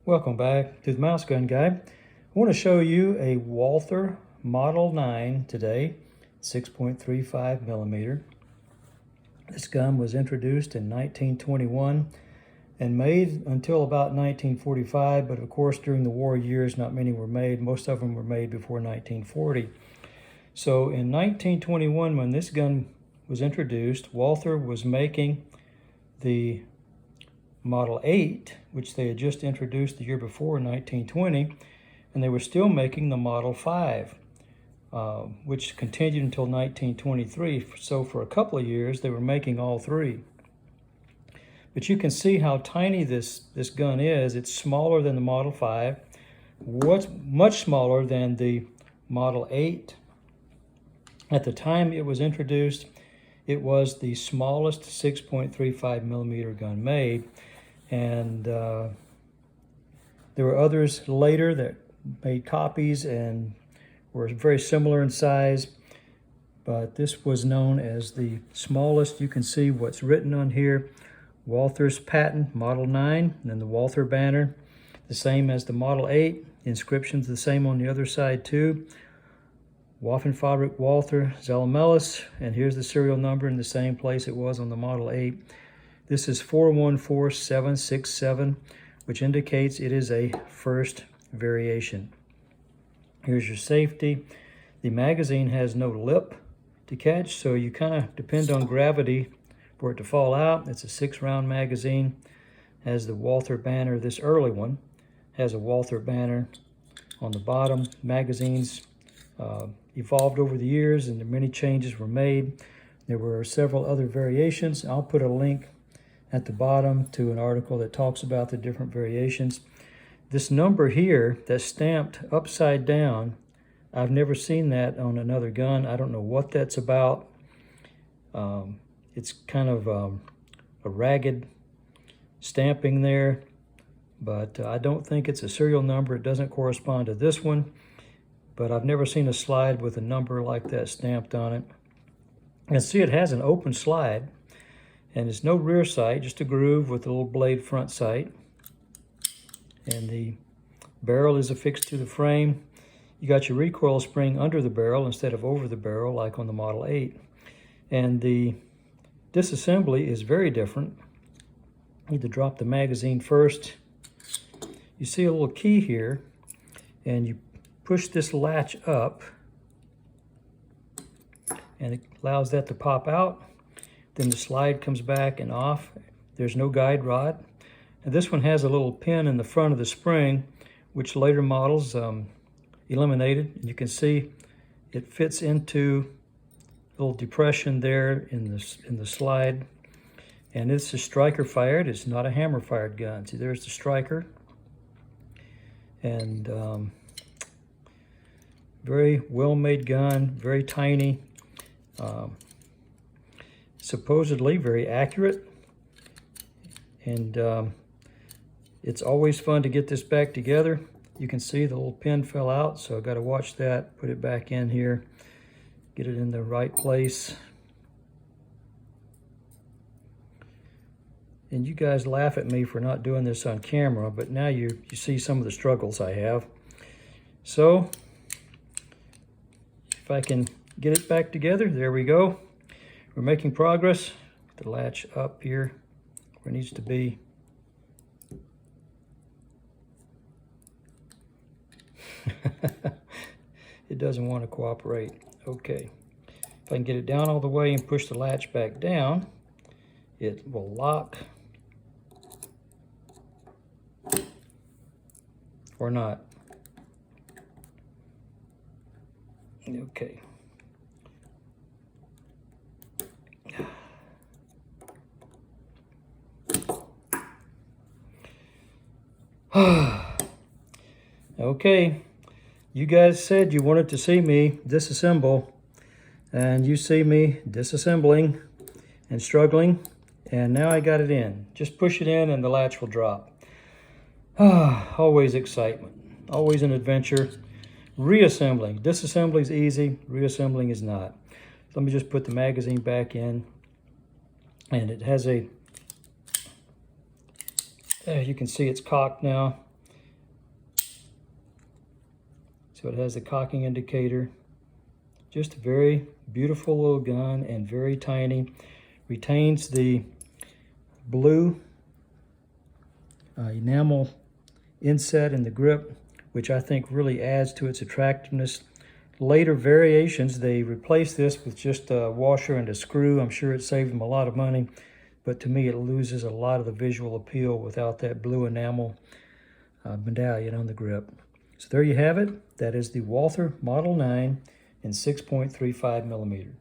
Welcome back to the Mouse Gun Guy. I want to show you a Walther Model 9 today, 6.35 millimeter. This gun was introduced in 1921 and made until about 1945, but of course during the war years not many were made. Most of them were made before 1940. So in 1921, when this gun was introduced, Walther was making the Model 8, which they had just introduced the year before in 1920, and they were still making the Model 5, which continued until 1923. So for a couple of years, they were making all three. But you can see how tiny this gun is. It's smaller than the Model 5, much smaller than the Model 8. At the time it was introduced, it was the smallest 6.35 millimeter gun made. And there were others later that made copies and were very similar in size, but this was known as the smallest. You can see what's written on here: Walther's patent, Model 9, and then the Walther banner, the same as the Model 8. The inscription's the same on the other side too. Waffenfabrik Walther Zalamelis, and here's the serial number in the same place it was on the Model 8. This is 414767, which indicates it is a first variation. Here's your safety. The magazine has no lip to catch, so you kind of depend on gravity for it to fall out. It's a 6-round magazine. Has the Walther banner. This early one has a Walther banner on the bottom. Magazines evolved over the years and many changes were made. There were several other variations. I'll put a link at the bottom to an article that talks about the different variations. This number here that's stamped upside down, I've never seen that on another gun. I don't know what that's about. It's kind of a ragged stamping there, but I don't think it's a serial number. It doesn't correspond to this one, but I've never seen a slide with a number like that stamped on it. You can see it has an open slide, and it's no rear sight, just a groove with a little blade front sight. And the barrel is affixed to the frame. You got your recoil spring under the barrel instead of over the barrel like on the Model 8. And the disassembly is very different. You need to drop the magazine first. You see a little key here, and you push this latch up, and it allows that to pop out. Then the slide comes back and off. There's no guide rod. And this one has a little pin in the front of the spring, which later models eliminated. And you can see it fits into a little depression there in the slide. And it's a striker fired. It's not a hammer fired gun. See, there's the striker. And very well made gun, very tiny. Supposedly very accurate, and it's always fun to get this back together. You can see the little pin fell out, so I got to watch that, put it back in here, get it in the right place. And you guys laugh at me for not doing this on camera, but now you see some of the struggles I have. So if I can get it back together, there we go. We're making progress. Get the latch up here where it needs to be. It doesn't want to cooperate. Okay. If I can get it down all the way and push the latch back down, it will lock. Or not. Okay. Okay, you guys said you wanted to see me disassemble, and you see me disassembling and struggling, and now I got it in. Just push it in and the latch will drop. Always excitement, always an adventure. Reassembling. Disassembly is easy, reassembling is not. So let me just put the magazine back in, and it has a, you can see it's cocked now. So it has the cocking indicator. Just a very beautiful little gun and very tiny. Retains the blue enamel inset in the grip, which I think really adds to its attractiveness. Later variations, they replaced this with just a washer and a screw. I'm sure it saved them a lot of money, but to me it loses a lot of the visual appeal without that blue enamel medallion on the grip. So there you have it. That is the Walther Model 9 in 6.35 millimeter.